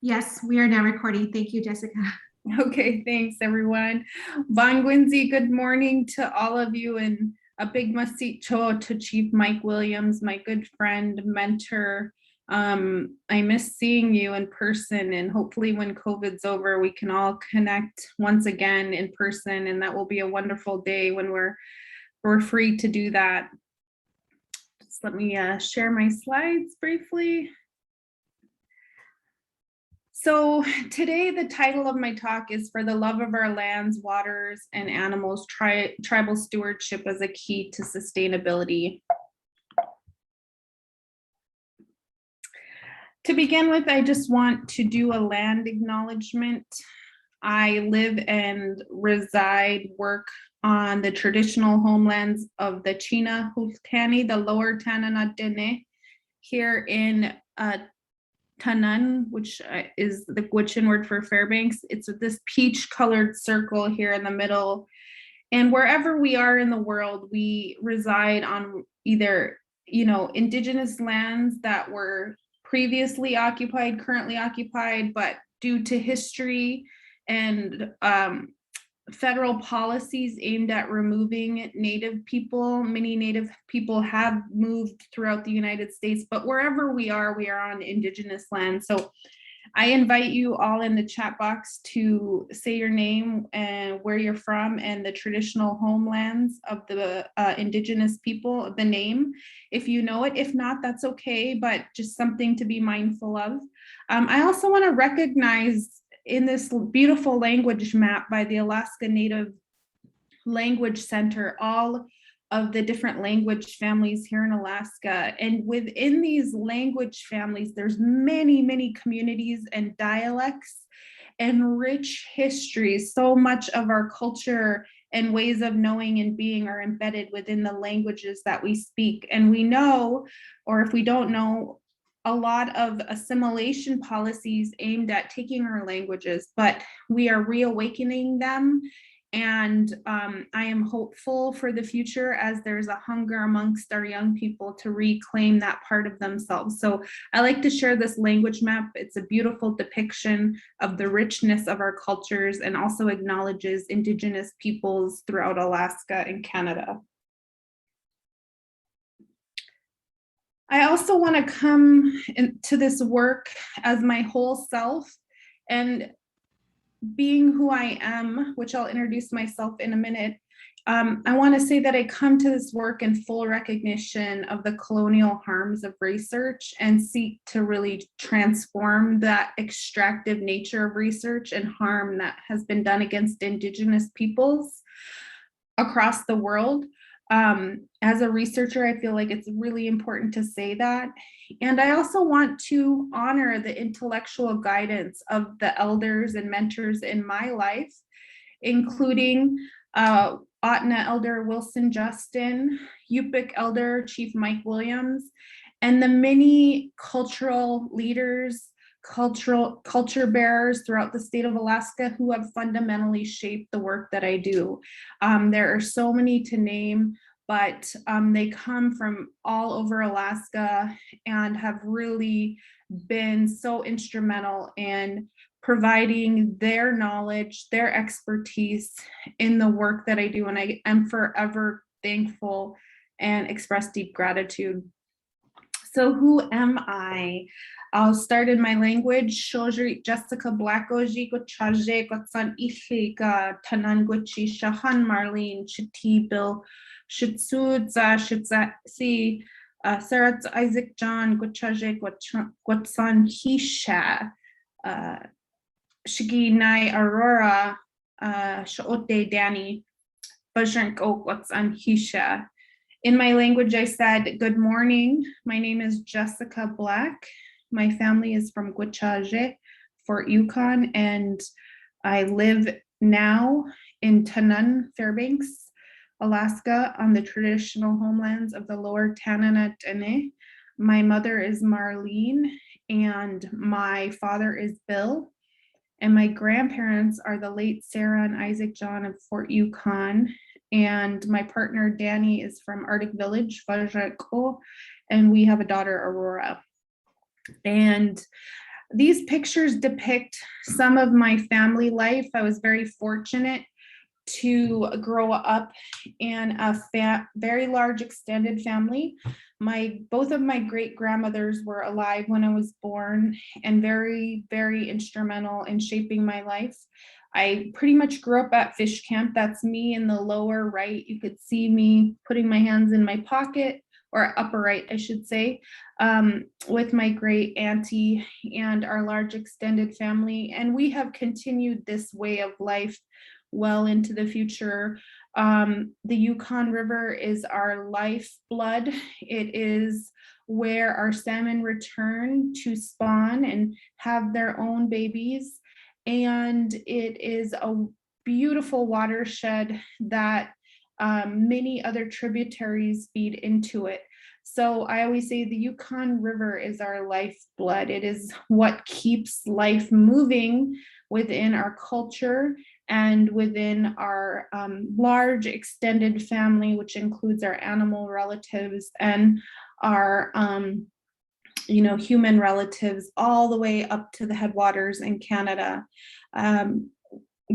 Yes, we are now recording. Thank you, Jessica. Okay, thanks everyone. Bangwinzi, good morning to all of you, and a big masicho to Chief Mike Williams, my good friend, mentor. I miss seeing you in person, and hopefully when COVID's over, we can all connect once again in person, and that will be a wonderful day when we're free to do that. Just let me share my slides briefly. So today the title of my talk is For the Love of Our Lands, Waters, and Animals, Tribal Stewardship as a Key to Sustainability. To begin with, I just want to do a land acknowledgement. I live and reside, work on the traditional homelands of the China Hultani, the Lower Tanana here in Tanan, which is the Gwich'in word for Fairbanks. It's this peach colored circle here in the middle. And wherever we are in the world, we reside on either, indigenous lands that were previously occupied, currently occupied, but due to history and federal policies aimed at removing Native people. Many Native people have moved throughout the United States, but wherever we are on Indigenous land. So I invite you all in the chat box to say your name and where you're from and the traditional homelands of the Indigenous people, the name, if you know it. If not, that's okay, but just something to be mindful of. I also want to recognize in this beautiful language map by the Alaskan Native Language Center, all of the different language families here in Alaska. And within these language families, there's many, many communities and dialects and rich histories. So much of our culture and ways of knowing and being are embedded within the languages that we speak. And we know, or if we don't know, a lot of assimilation policies aimed at taking our languages, but we are reawakening them. And I am hopeful for the future as there's a hunger amongst our young people to reclaim that part of themselves. So I like to share this language map. It's a beautiful depiction of the richness of our cultures and also acknowledges Indigenous peoples throughout Alaska and Canada. I also want to come into this work as my whole self, and being who I am, which I'll introduce myself in a minute. I want to say that I come to this work in full recognition of the colonial harms of research and seek to really transform that extractive nature of research and harm that has been done against Indigenous peoples across the world. As a researcher, I feel like it's really important to say that. And I also want to honor the intellectual guidance of the elders and mentors in my life, including Otna Elder Wilson Justin, Yupik Elder Chief Mike Williams, and the many cultural leaders, culture bearers throughout the state of Alaska who have fundamentally shaped the work that I do. There are so many to name, but they come from all over Alaska and have really been so instrumental in providing their knowledge, their expertise in the work that I do. And I am forever thankful and express deep gratitude. So who am I? I'll start in my language. Shojri Jessica Blackoji Gwich'in Gotsan Ifika Tanan Gwichi Shahan Marlene Chiti Bill Shitsud Shitsi Sarat Isaac John Gwich'in Gotsan Hisha Shigi Nai Aurora Shaote Danny Bajranko Gotsan Hisha. In my language, I said, good morning. My name is Jessica Black. My family is from Gwich'in, Fort Yukon, and I live now in Tanan, Fairbanks, Alaska, on the traditional homelands of the Lower Tanana. My mother is Marlene, and my father is Bill, and my grandparents are the late Sarah and Isaac John of Fort Yukon. And my partner, Danny, is from Arctic Village, Vajrako, and we have a daughter, Aurora. And These pictures depict some of my family life. I was very fortunate to grow up in a very large extended family. Both of my great grandmothers were alive when I was born and very, very instrumental in shaping my life. I pretty much grew up at fish camp. That's me in the lower right. You could see me putting my hands in my pocket, or upper right, I should say, with my great auntie and our large extended family. And we have continued this way of life well into the future. The Yukon River is our lifeblood. It is where our salmon return to spawn and have their own babies. And it is a beautiful watershed that many other tributaries feed into it. So I always say the Yukon River is our lifeblood. It is what keeps life moving within our culture and within our large extended family, which includes our animal relatives and our human relatives, all the way up to the headwaters in Canada.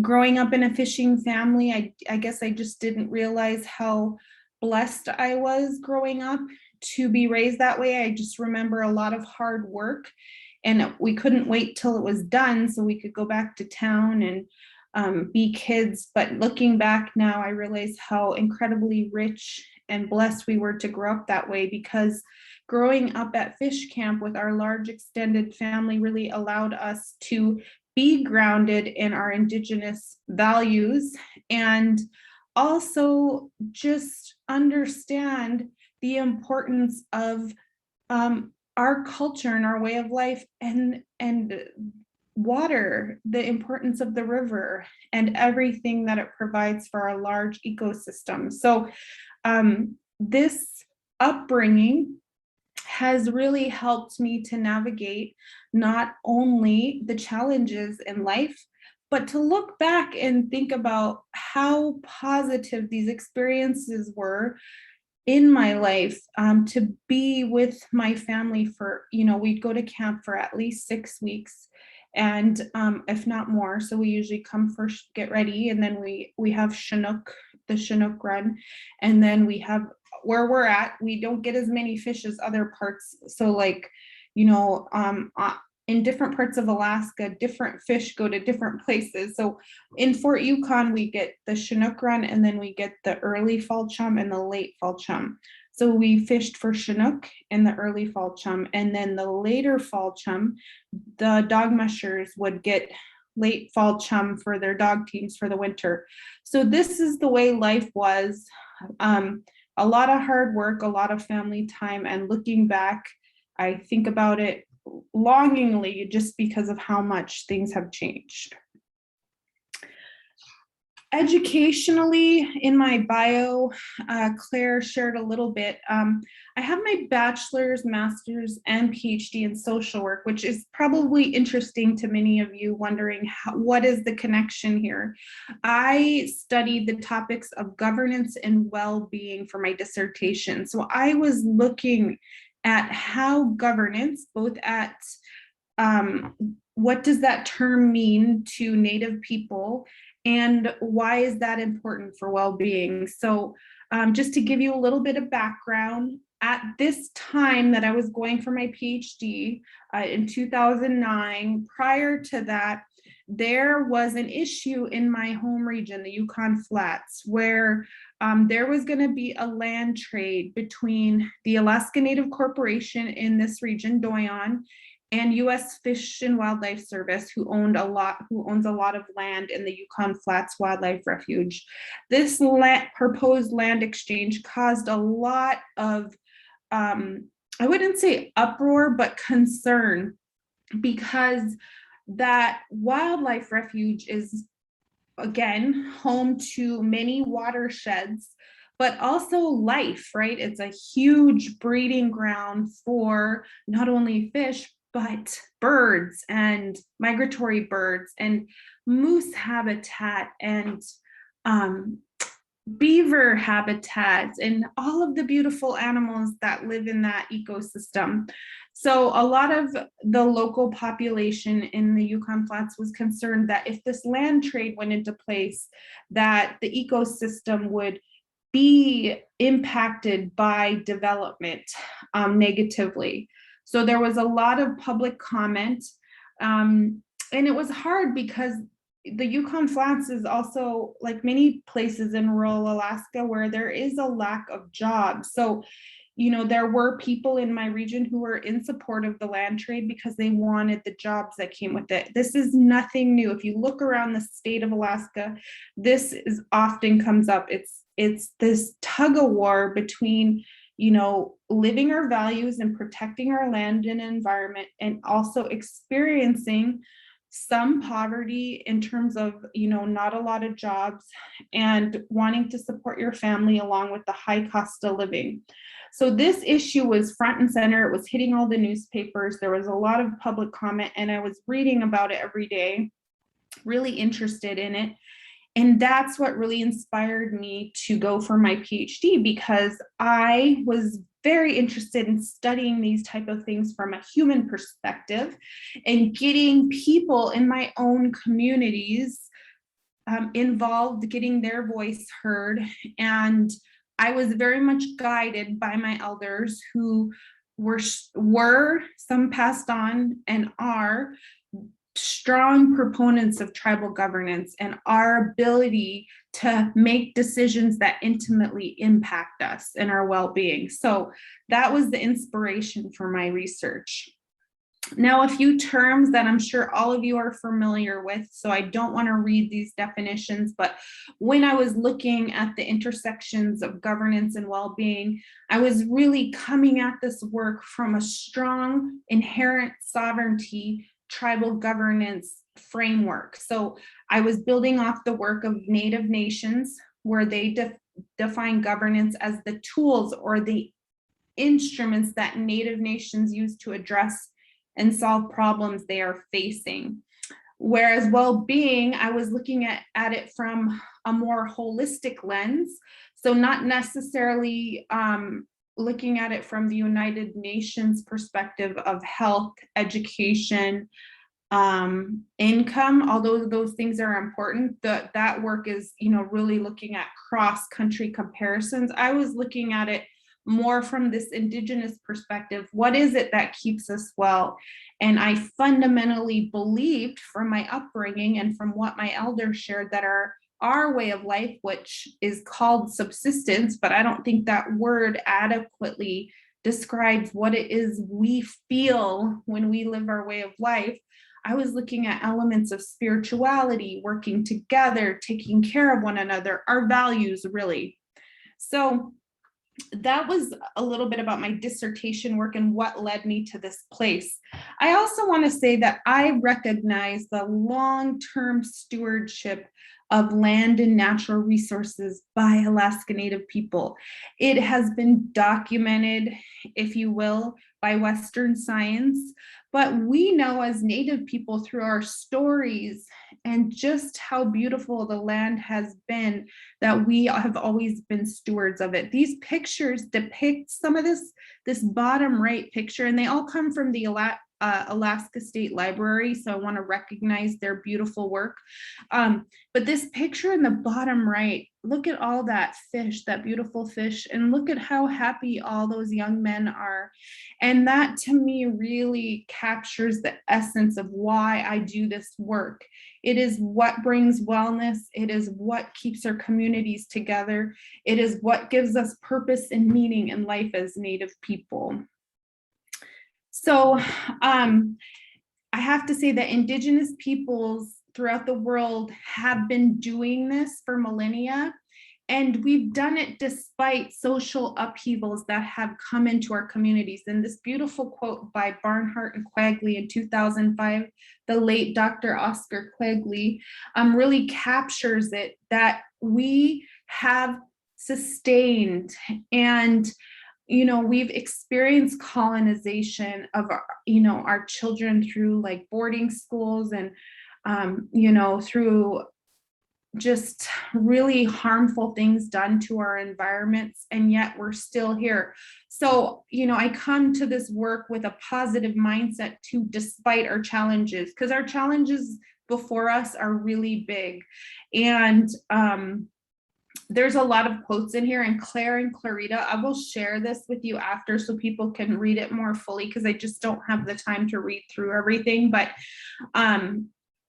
Growing up in a fishing family, I guess I just didn't realize how blessed I was growing up to be raised that way. I just remember a lot of hard work, and we couldn't wait till it was done so we could go back to town and be kids. But looking back now, I realize how incredibly rich and blessed we were to grow up that way, because growing up at fish camp with our large extended family really allowed us to be grounded in our Indigenous values and also just understand the importance of our culture and our way of life, and water, the importance of the river and everything that it provides for our large ecosystem. So this upbringing has really helped me to navigate not only the challenges in life, but to look back and think about how positive these experiences were in my life, to be with my family for, we'd go to camp for at least 6 weeks, and if not more. So we usually come first, get ready, and then we have the Chinook run, and then we have where we're at. We don't get as many fish as other parts. So like, in different parts of Alaska, different fish go to different places. So in Fort Yukon, we get the Chinook run, and then we get the early fall chum and the late fall chum. So we fished for Chinook in the early fall chum, and then the later fall chum, the dog mushers would get late fall chum for their dog teams for the winter. So this is the way life was. A lot of hard work, a lot of family time, and looking back, I think about it longingly just because of how much things have changed. Educationally, in my bio, Claire shared a little bit. I have my bachelor's, master's, and PhD in social work, which is probably interesting to many of you, wondering what is the connection here. I studied the topics of governance and well-being for my dissertation. So I was looking at how governance, both at what does that term mean to Native people, and why is that important for well-being? So just to give you a little bit of background, at this time that I was going for my PhD in 2009, prior to that, there was an issue in my home region, the Yukon Flats, where there was going to be a land trade between the Alaskan Native Corporation in this region, Doyon, and U.S. Fish and Wildlife Service, who owns a lot of land in the Yukon Flats Wildlife Refuge. This proposed land exchange caused a lot of, I wouldn't say uproar, but concern, because that wildlife refuge is, again, home to many watersheds, but also life, right? It's a huge breeding ground for not only fish, but birds and migratory birds and moose habitat and beaver habitats and all of the beautiful animals that live in that ecosystem. So a lot of the local population in the Yukon Flats was concerned that if this land trade went into place, that the ecosystem would be impacted by development negatively. So there was a lot of public comment, and it was hard because the Yukon Flats is also, like many places in rural Alaska, where there is a lack of jobs. So, you know, there were people in my region who were in support of the land trade because they wanted the jobs that came with it. This is nothing new. If you look around the state of Alaska, this is often comes up. It's this tug of war between, you know, living our values and protecting our land and environment, and also experiencing some poverty in terms of, you know, not a lot of jobs and wanting to support your family along with the high cost of living. So this issue was front and center. It was hitting all the newspapers. There was a lot of public comment, and I was reading about it every day, really interested in it. And that's what really inspired me to go for my PhD, because I was very interested in studying these type of things from a human perspective and getting people in my own communities involved, getting their voice heard. And I was very much guided by my elders who were some passed on and are strong proponents of tribal governance and our ability to make decisions that intimately impact us and our well-being. So that was the inspiration for my research. Now, a few terms that I'm sure all of you are familiar with, so I don't want to read these definitions, but when I was looking at the intersections of governance and well-being, I was really coming at this work from a strong inherent sovereignty tribal governance framework. So I was building off the work of Native nations, where they define governance as the tools or the instruments that Native nations use to address and solve problems they are facing. Whereas well-being, I was looking at it from a more holistic lens. So not necessarily looking at it from the United Nations perspective of health, education, income, although those things are important. That work is, you know, really looking at cross-country comparisons. I was looking at it more from this Indigenous perspective. What is it that keeps us well? And I fundamentally believed from my upbringing and from what my elders shared that our way of life, which is called subsistence, but I don't think that word adequately describes what it is we feel when we live our way of life. I was looking at elements of spirituality, working together, taking care of one another, our values, really. So that was a little bit about my dissertation work and what led me to this place. I also want to say that I recognize the long-term stewardship of land and natural resources by Alaskan Native people. It has been documented, if you will, by Western science, but we know as Native people through our stories and just how beautiful the land has been that we have always been stewards of it. These pictures depict some of this bottom right picture, and they all come from the Alaska State Library, so I want to recognize their beautiful work. But this picture in the bottom right, look at all that fish, that beautiful fish, and look at how happy all those young men are. And that to me really captures the essence of why I do this work. It is what brings wellness. It is what keeps our communities together. It is what gives us purpose and meaning in life as Native people. So I have to say that Indigenous peoples throughout the world have been doing this for millennia, and we've done it despite social upheavals that have come into our communities. And this beautiful quote by Barnhart and Quigley in 2005, the late Dr. Oscar Quigley, really captures it, that we have sustained and we've experienced colonization of our children through like boarding schools and, through just really harmful things done to our environments, and yet we're still here. So, I come to this work with a positive mindset too, despite our challenges, because our challenges before us are really big. And there's a lot of quotes in here, and Claire and Clarita, I will share this with you after so people can read it more fully, because I just don't have the time to read through everything. But,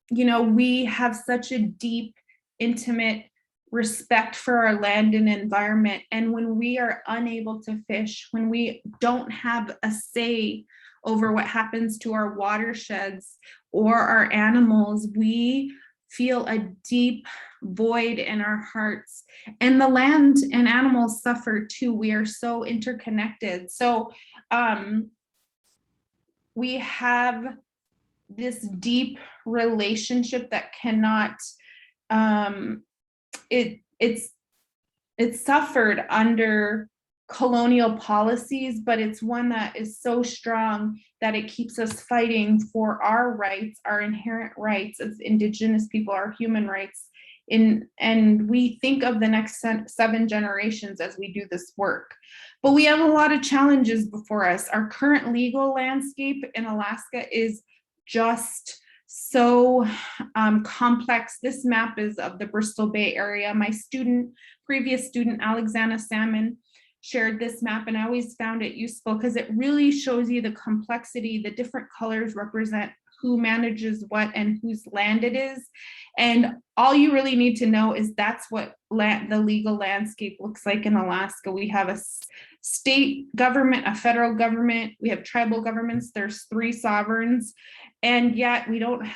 we have such a deep, intimate respect for our land and environment. And when we are unable to fish, when we don't have a say over what happens to our watersheds or our animals, we feel a deep void in our hearts, and the land and animals suffer too. We are so interconnected. So we have this deep relationship that cannot it's suffered under colonial policies, but it's one that is so strong that it keeps us fighting for our rights, our inherent rights as Indigenous people, our human rights. And we think of the next 7 generations as we do this work. But we have a lot of challenges before us. Our current legal landscape in Alaska is just so complex. This map is of the Bristol Bay area. My previous student, Alexandra Salmon, shared this map, and I always found it useful because it really shows you the complexity. The different colors represent who manages what and whose land it is. And all you really need to know is that's what the legal landscape looks like in Alaska. We have a state government, a federal government, we have tribal governments, there's 3 sovereigns, and yet we don't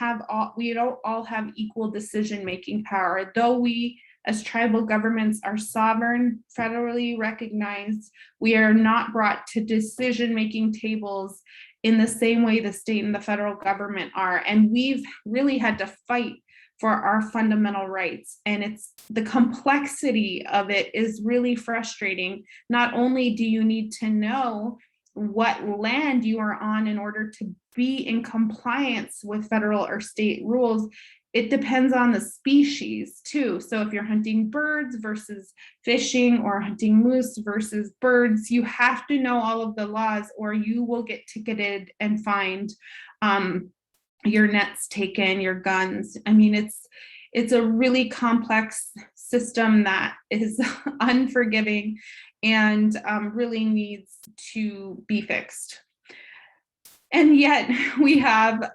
all have equal decision-making power. Though we as tribal governments are sovereign, federally recognized, we are not brought to decision-making tables in the same way the state and the federal government are. And we've really had to fight for our fundamental rights. And it's the complexity of it is really frustrating. Not only do you need to know what land you are on in order to be in compliance with federal or state rules, it depends on the species too. So if you're hunting birds versus fishing, or hunting moose versus birds, you have to know all of the laws or you will get ticketed and fined, your nets taken, your guns. I mean, it's a really complex system that is unforgiving and really needs to be fixed. And yet we have,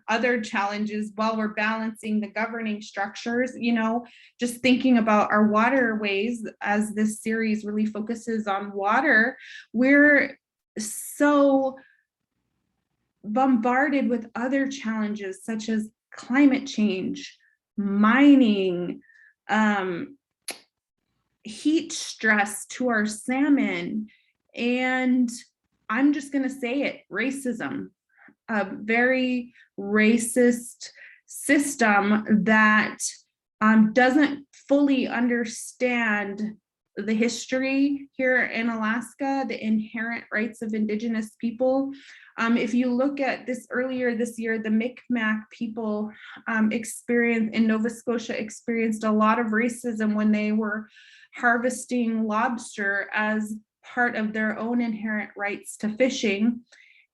other challenges while we're balancing the governing structures, just thinking about our waterways, as this series really focuses on water, we're so bombarded with other challenges such as climate change, mining, heat stress to our salmon, and I'm just going to say it, racism, a very racist system that doesn't fully understand the history here in Alaska, the inherent rights of Indigenous people. If you look at this earlier this year, the Mi'kmaq people in Nova Scotia experienced a lot of racism when they were harvesting lobster as part of their own inherent rights to fishing,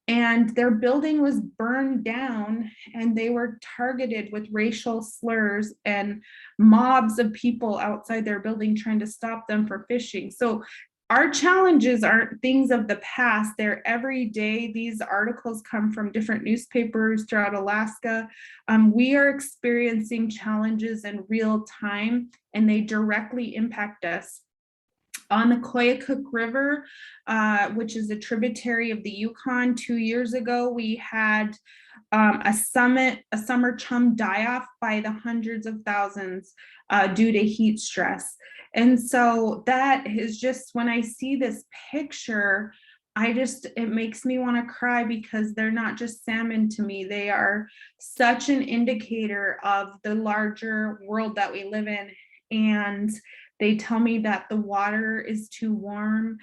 and their building was burned down and they were targeted with racial slurs and mobs of people outside their building trying to stop them from fishing. So our challenges aren't things of the past, they're every day. These articles come from different newspapers throughout Alaska. We are experiencing challenges in real time and they directly impact us. On the Koyukuk River, which is a tributary of the Yukon, 2 years ago, we had a summer chum die-off by the hundreds of thousands due to heat stress. And so that is just, when I see this picture, it makes me want to cry, because they're not just salmon to me. They are such an indicator of the larger world that we live in. And they tell me that the water is too warm.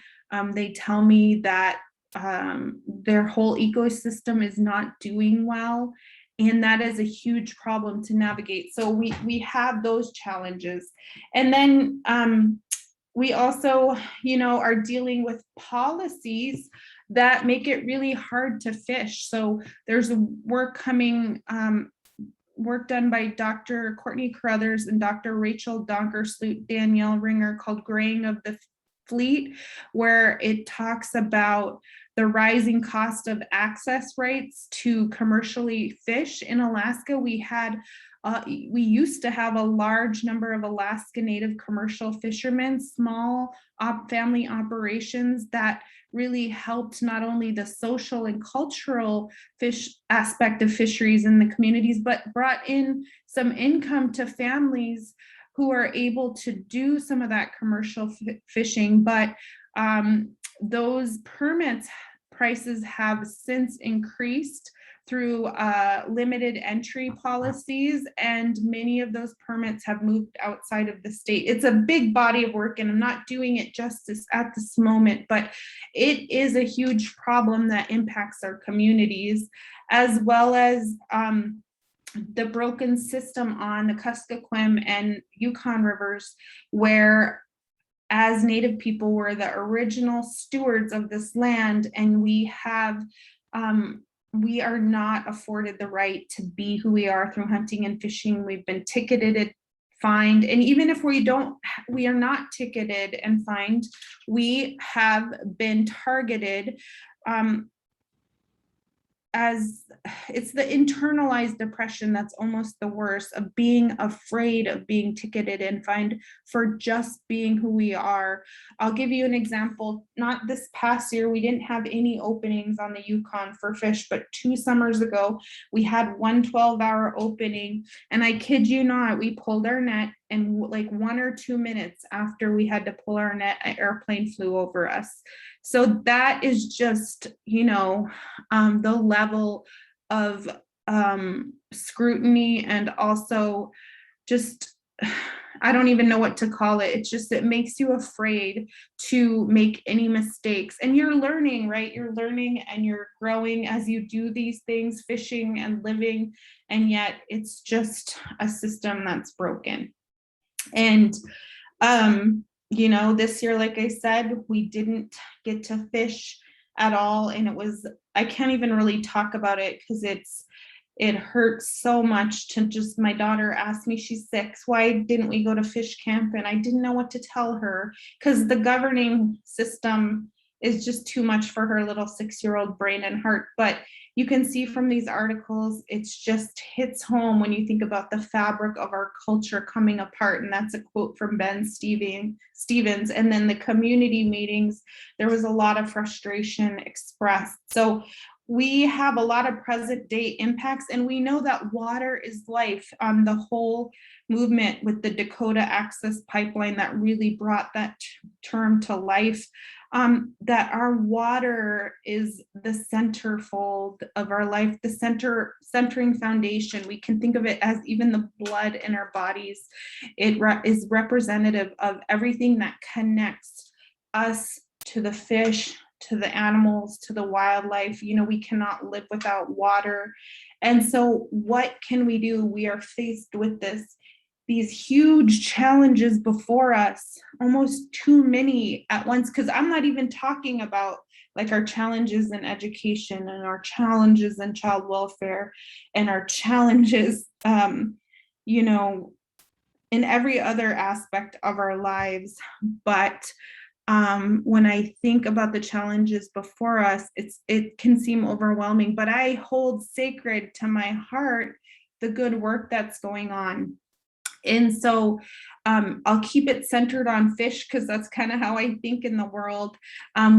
They tell me that their whole ecosystem is not doing well. And that is a huge problem to navigate. So we have those challenges. And then we also, are dealing with policies that make it really hard to fish. So there's work coming, work done by Dr. Courtney Carruthers and Dr. Rachel Donkersloot, Danielle Ringer, called Graying of the Fleet, where it talks about the rising cost of access rights to commercially fish in Alaska. We used to have a large number of Alaskan Native commercial fishermen, small family operations that really helped not only the social and cultural fish aspect of fisheries in the communities, but brought in some income to families who are able to do some of that commercial fishing. But those permits prices have since increased through limited entry policies, and many of those permits have moved outside of the state. It's a big body of work, and I'm not doing it justice at this moment, but it is a huge problem that impacts our communities, as well as the broken system on the Kuskokwim and Yukon rivers, where as Native people were the original stewards of this land, and we are not afforded the right to be who we are through hunting and fishing. We've been ticketed, fined, and even if we are not ticketed and fined, we have been targeted as it's the internalized depression that's almost the worst, of being afraid of being ticketed and fined for just being who we are. I'll give you an example. Not this past year, we didn't have any openings on the Yukon for fish, but 2 summers ago, we had one 12-hour opening, and I kid you not, we pulled our net, and like 1 or 2 minutes after we had to pull our net, an airplane flew over us. So that is just, the level of scrutiny, and also just, I don't even know what to call it. It's just, it makes you afraid to make any mistakes. And you're learning, right? You're learning and you're growing as you do these things, fishing and living, and yet it's just a system that's broken. And this year, like I said, we didn't get to fish at all, and I can't even really talk about it because it hurts so much to just, my daughter asked me, she's 6, why didn't we go to fish camp? And I didn't know what to tell her, because the governing system is just too much for her little 6-year-old brain and heart. But you can see from these articles, it's just hits home when you think about the fabric of our culture coming apart. And that's a quote from Ben Stevens. And then the community meetings, there was a lot of frustration expressed. So we have a lot of present day impacts, and we know that water is life. The whole movement with the Dakota Access Pipeline that really brought that term to life, that our water is the centerfold of our life, the centering foundation. We can think of it as even the blood in our bodies. It is representative of everything that connects us to the fish, to the animals, to the wildlife. We cannot live without water. And so what can we do? We are faced with these huge challenges before us, almost too many at once, because I'm not even talking about like our challenges in education and our challenges in child welfare and our challenges, in every other aspect of our lives. But when I think about the challenges before us, it can seem overwhelming, but I hold sacred to my heart the good work that's going on. And so I'll keep it centered on fish because that's kind of how I think in the world.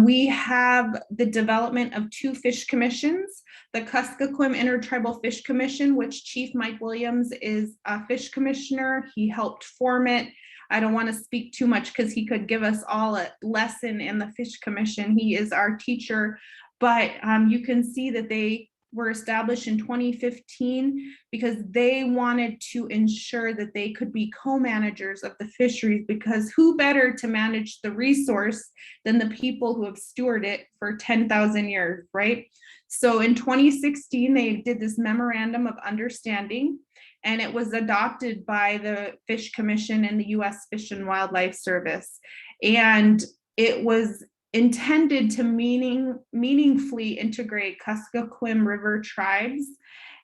We have the development of 2 fish commissions, the Kuskokwim Intertribal Fish Commission, which Chief Mike Williams is a fish commissioner. He helped form it. I don't want to speak too much because he could give us all a lesson in the Fish Commission. He is our teacher, but you can see that they were established in 2015 because they wanted to ensure that they could be co-managers of the fisheries, because who better to manage the resource than the people who have stewarded it for 10,000 years, right? So in 2016, they did this memorandum of understanding, and it was adopted by the Fish Commission and the U.S. Fish and Wildlife Service. And it was intended to meaningfully integrate Kuskokwim River tribes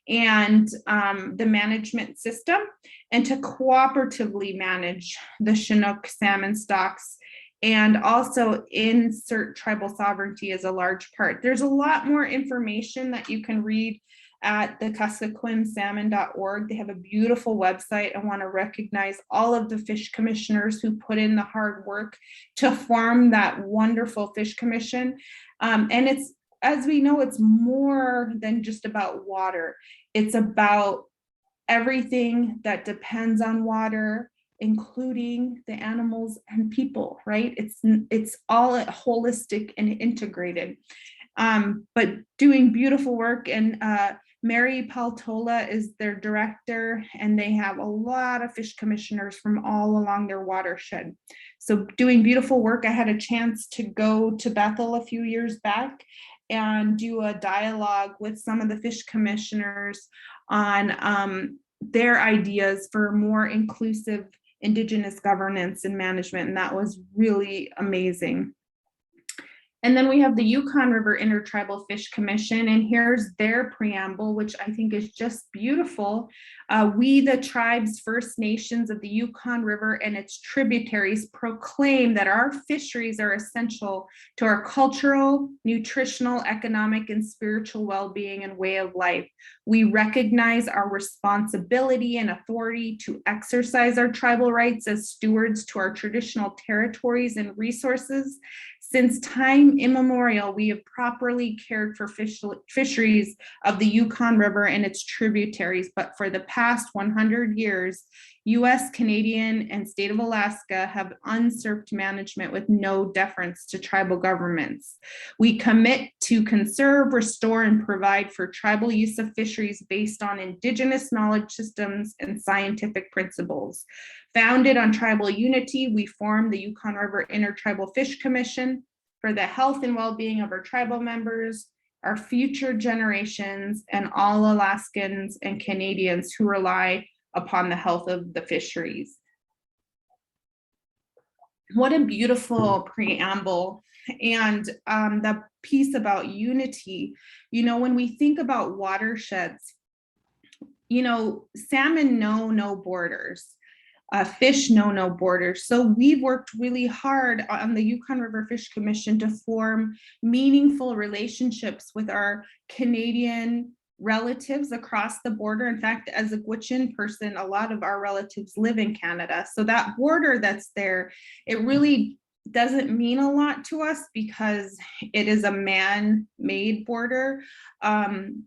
and the management system, and to cooperatively manage the Chinook salmon stocks, and also insert tribal sovereignty as a large part. There's a lot more information that you can read at the kuskokwimsalmon.org. They have a beautiful website. I want to recognize all of the fish commissioners who put in the hard work to form that wonderful fish commission. And it's, as we know, it's more than just about water. It's about everything that depends on water, including the animals and people, right? It's all holistic and integrated, but doing beautiful work. And Mary Paltola is their director, and they have a lot of fish commissioners from all along their watershed. So doing beautiful work. I had a chance to go to Bethel a few years back and do a dialogue with some of the fish commissioners on their ideas for more inclusive Indigenous governance and management, and that was really amazing. And then we have the Yukon River Intertribal Fish Commission, and here's their preamble, which I think is just beautiful. We, the tribes, First Nations of the Yukon River and its tributaries, proclaim that our fisheries are essential to our cultural, nutritional, economic, and spiritual well-being and way of life. We recognize our responsibility and authority to exercise our tribal rights as stewards to our traditional territories and resources. Since time immemorial, we have properly cared for fisheries of the Yukon River and its tributaries, but for the past 100 years, US, Canadian, and state of Alaska have usurped management with no deference to tribal governments. We commit to conserve, restore, and provide for tribal use of fisheries based on Indigenous knowledge systems and scientific principles. Founded on tribal unity, we formed the Yukon River Intertribal Fish Commission for the health and well-being of our tribal members, our future generations, and all Alaskans and Canadians who rely upon the health of the fisheries. What a beautiful preamble. And the piece about unity, you know, when we think about watersheds, you know, salmon know no borders. Fish know no borders. So we've worked really hard on the Yukon River Fish Commission to form meaningful relationships with our Canadian relatives across the border. In fact, as a Gwich'in person, a lot of our relatives live in Canada. So that border that's there, it really doesn't mean a lot to us because it is a man-made border. And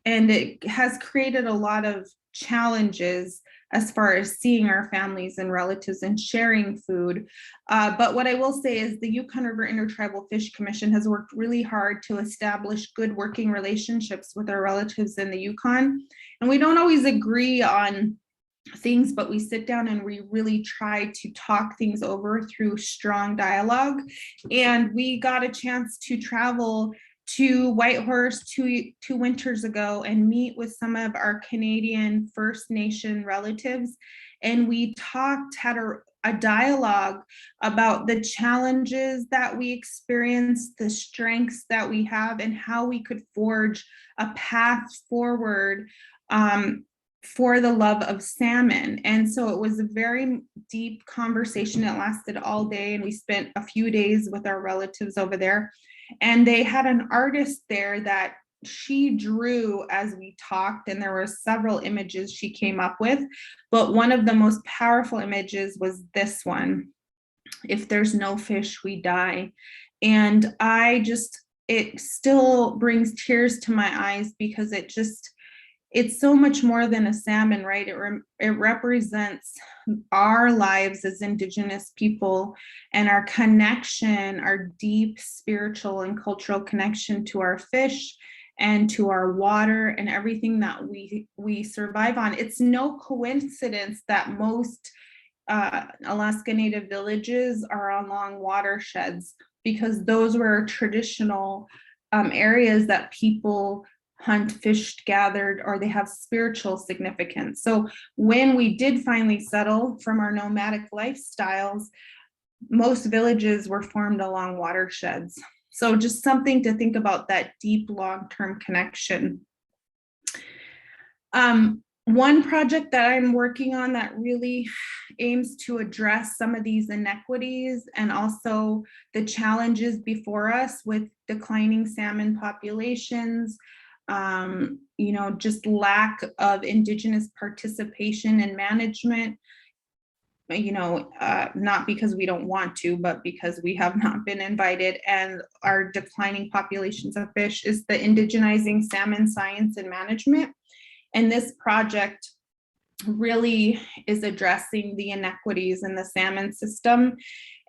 it has created a lot of challenges as far as seeing our families and relatives and sharing food. But what I will say is the Yukon River Intertribal Fish Commission has worked really hard to establish good working relationships with our relatives in the Yukon. And we don't always agree on things, but we sit down and we really try to talk things over through strong dialogue. And we got a chance to travel to Whitehorse two winters ago and meet with some of our Canadian First Nation relatives. And we had a dialogue about the challenges that we experienced, the strengths that we have, and how we could forge a path forward for the love of salmon. And so it was a very deep conversation. It lasted all day, and we spent a few days with our relatives over there. And they had an artist there that she drew as we talked, and there were several images she came up with, but one of the most powerful images was this one: "If there's no fish, we die." And it still brings tears to my eyes because it's so much more than a salmon, right? It represents our lives as Indigenous people and our connection, our deep spiritual and cultural connection to our fish and to our water and everything that we survive on. It's no coincidence that most Alaskan Native villages are along watersheds, because those were traditional areas that people hunt, fished, gathered, or they have spiritual significance. So when we did finally settle from our nomadic lifestyles, most villages were formed along watersheds. So just something to think about, that deep long-term connection. One project that I'm working on that really aims to address some of these inequities and also the challenges before us with declining salmon populations, just lack of Indigenous participation and management, not because we don't want to, but because we have not been invited, and our declining populations of fish, is the indigenizing salmon science and management. And this project really is addressing the inequities in the salmon system,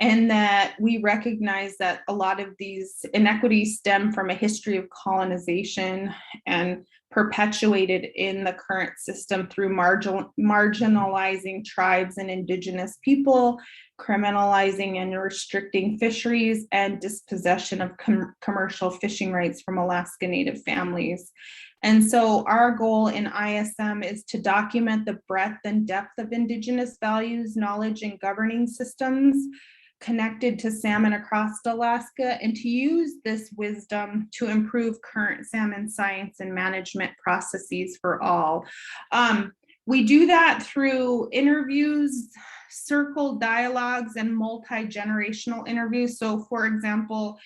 and that we recognize that a lot of these inequities stem from a history of colonization and perpetuated in the current system through marginalizing tribes and Indigenous people, criminalizing and restricting fisheries, and dispossession of commercial fishing rights from Alaskan Native families. And so our goal in ISM is to document the breadth and depth of Indigenous values, knowledge, and governing systems connected to salmon across Alaska, and to use this wisdom to improve current salmon science and management processes for all. We do that through interviews, circle dialogues, and multi-generational interviews. So for example,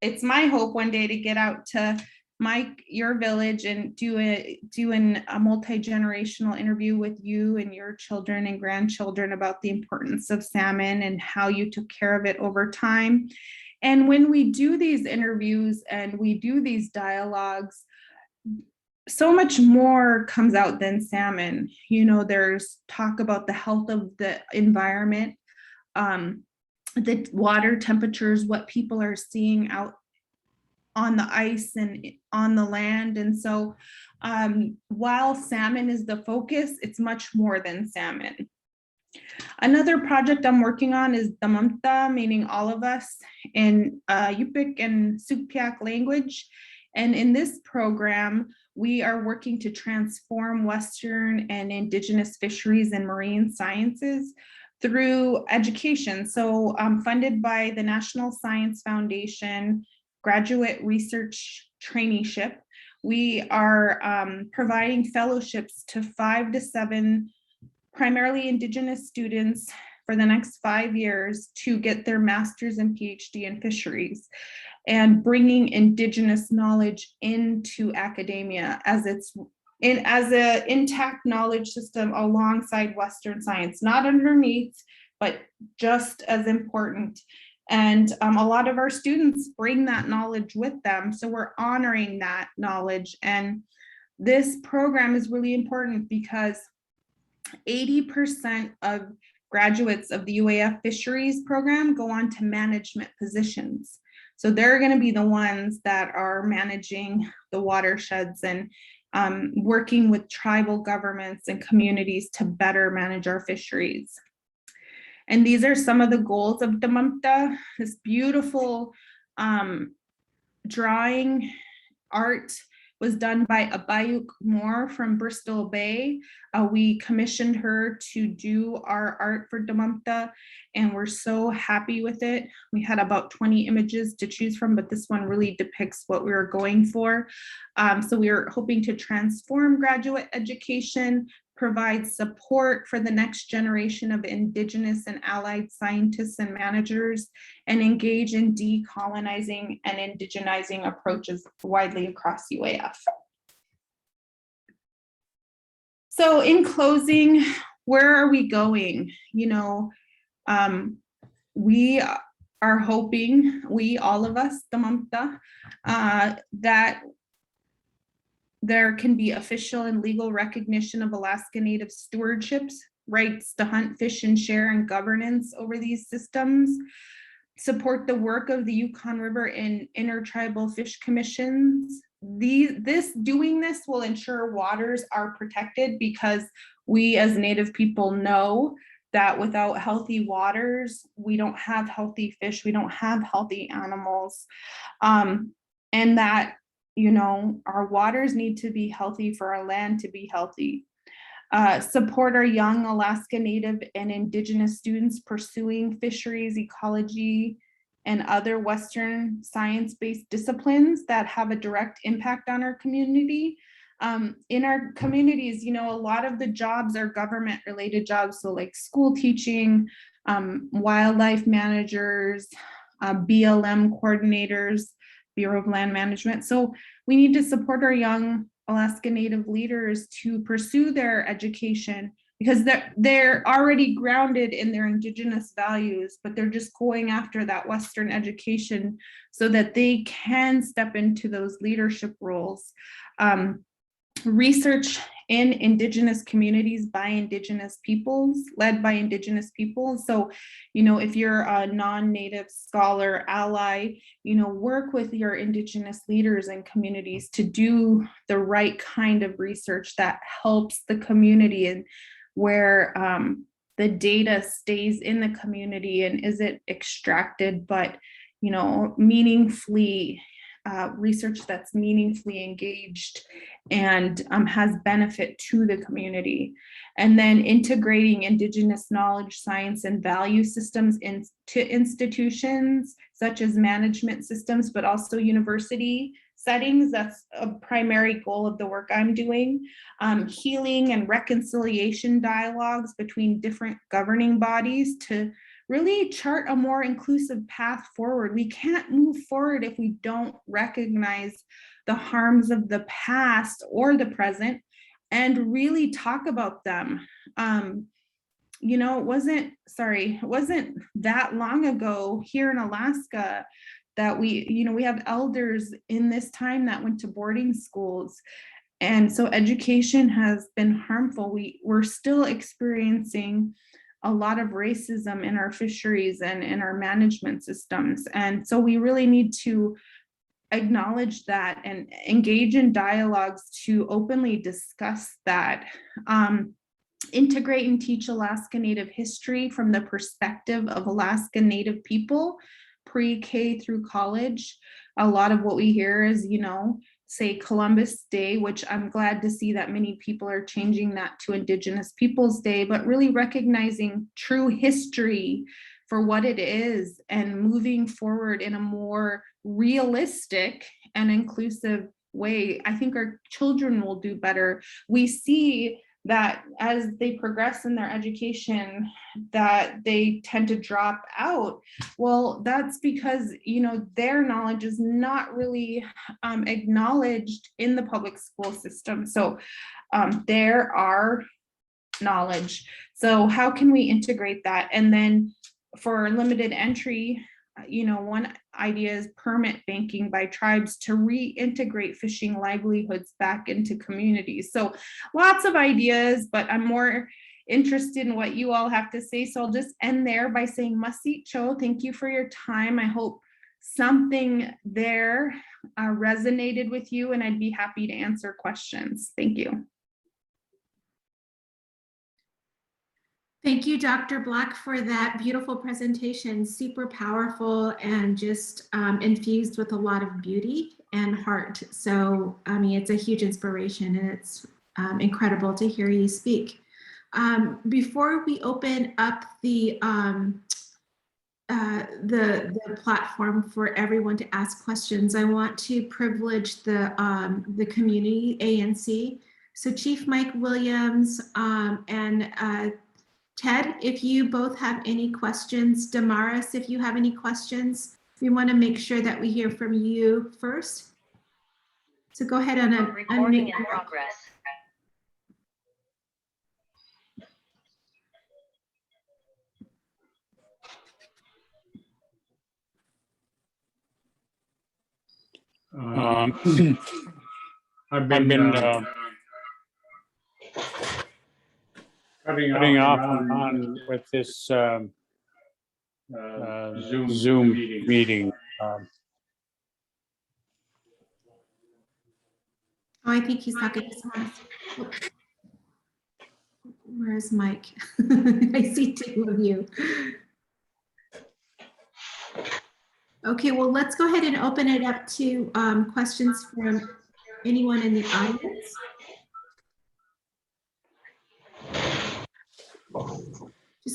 it's my hope one day to get out to your village and do a multi-generational interview with you and your children and grandchildren about the importance of salmon and how you took care of it over time. And when we do these interviews and we do these dialogues, so much more comes out than salmon. There's talk about the health of the environment, the water temperatures, what people are seeing out on the ice and on the land. And so while salmon is the focus, it's much more than salmon. Another project I'm working on is Damamta, meaning all of us, in Yupik and Sugpiaq language. And in this program, we are working to transform Western and Indigenous fisheries and marine sciences through education. So funded by the National Science Foundation Graduate Research Traineeship, we are providing fellowships to 5 to 7 primarily Indigenous students for the next 5 years to get their master's and PhD in fisheries, and bringing Indigenous knowledge into academia as an intact knowledge system alongside Western science, not underneath, but just as important. And a lot of our students bring that knowledge with them, so we're honoring that knowledge. And this program is really important because 80% of graduates of the UAF fisheries program go on to management positions. So they're going to be the ones that are managing the watersheds and working with tribal governments and communities to better manage our fisheries. And these are some of the goals of Damamta. This beautiful drawing art was done by Abayuk Moore from Bristol Bay. We commissioned her to do our art for Damamta, and we're so happy with it. We had about 20 images to choose from, but this one really depicts what we were going for. So we are hoping to transform graduate education, provide support for the next generation of Indigenous and allied scientists and managers, and engage in decolonizing and indigenizing approaches widely across UAF. So in closing, where are we going? We are hoping, all of us, Damamta, that there can be official and legal recognition of Alaskan Native stewardships, rights to hunt, fish, and share, and governance over these systems. Support the work of the Yukon River and intertribal fish commissions. Doing this will ensure waters are protected, because we as Native people know that without healthy waters, we don't have healthy fish, we don't have healthy animals, and that our waters need to be healthy for our land to be healthy. Support our young Alaska Native and Indigenous students pursuing fisheries, ecology, and other Western science-based disciplines that have a direct impact on our community. In our communities, you know, a lot of the jobs are government-related jobs, so like school teaching, wildlife managers, BLM coordinators, Bureau of Land Management. So we need to support our young Alaska Native leaders to pursue their education, because they're already grounded in their Indigenous values, but they're just going after that Western education so that they can step into those leadership roles. Research in Indigenous communities by Indigenous peoples, led by Indigenous peoples. So, you know, if you're a non-Native scholar ally, you know, work with your Indigenous leaders and communities to do the right kind of research that helps the community, and where the data stays in the community and isn't extracted, but, you know, meaningfully, research that's meaningfully engaged and has benefit to the community. And then integrating Indigenous knowledge, science, and value systems into institutions such as management systems, but also university settings. That's a primary goal of the work I'm doing. Healing and reconciliation dialogues between different governing bodies to really chart a more inclusive path forward. We can't move forward if we don't recognize the harms of the past or the present and really talk about them. You know, it wasn't that long ago here in Alaska that we have elders in this time that went to boarding schools. And so education has been harmful. We're still experiencing a lot of racism in our fisheries and in our management systems. And so we really need to acknowledge that and engage in dialogues to openly discuss that. Integrate and teach Alaska Native history from the perspective of Alaska Native people, pre-K through college. A lot of what we hear is, you know, say Columbus Day, which I'm glad to see that many people are changing that to Indigenous Peoples Day, but really recognizing true history for what it is and moving forward in a more realistic and inclusive way. I think our children will do better. We see that as they progress in their education, that they tend to drop out. Well, that's because, you know, their knowledge is not really acknowledged in the public school system. So there are knowledge. So how can we integrate that? And then for limited entry, you know, one idea is permit banking by tribes to reintegrate fishing livelihoods back into communities. So lots of ideas, but I'm more interested in what you all have to say. So I'll just end there by saying Masit Cho, thank you for your time. I hope something there resonated with you, and I'd be happy to answer questions. Thank you. Thank you, Dr. Black, for that beautiful presentation. Super powerful and just infused with a lot of beauty and heart. So, I mean, it's a huge inspiration, and it's incredible to hear you speak. Before we open up the platform for everyone to ask questions, I want to privilege the community ANC. So Chief Mike Williams and Ted, if you both have any questions, Damaris, if you have any questions, we want to make sure that we hear from you first. So go ahead and recording in progress. I've been cutting off on with this Zoom meeting. Oh, I think he's talking to someone else. Where's Mike? I see two of you. Okay, well, let's go ahead and open it up to questions from anyone in the audience.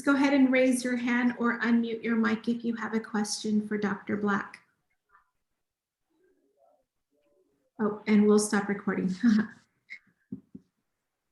Just go ahead and raise your hand or unmute your mic if you have a question for Dr. Black. Oh, and we'll stop recording.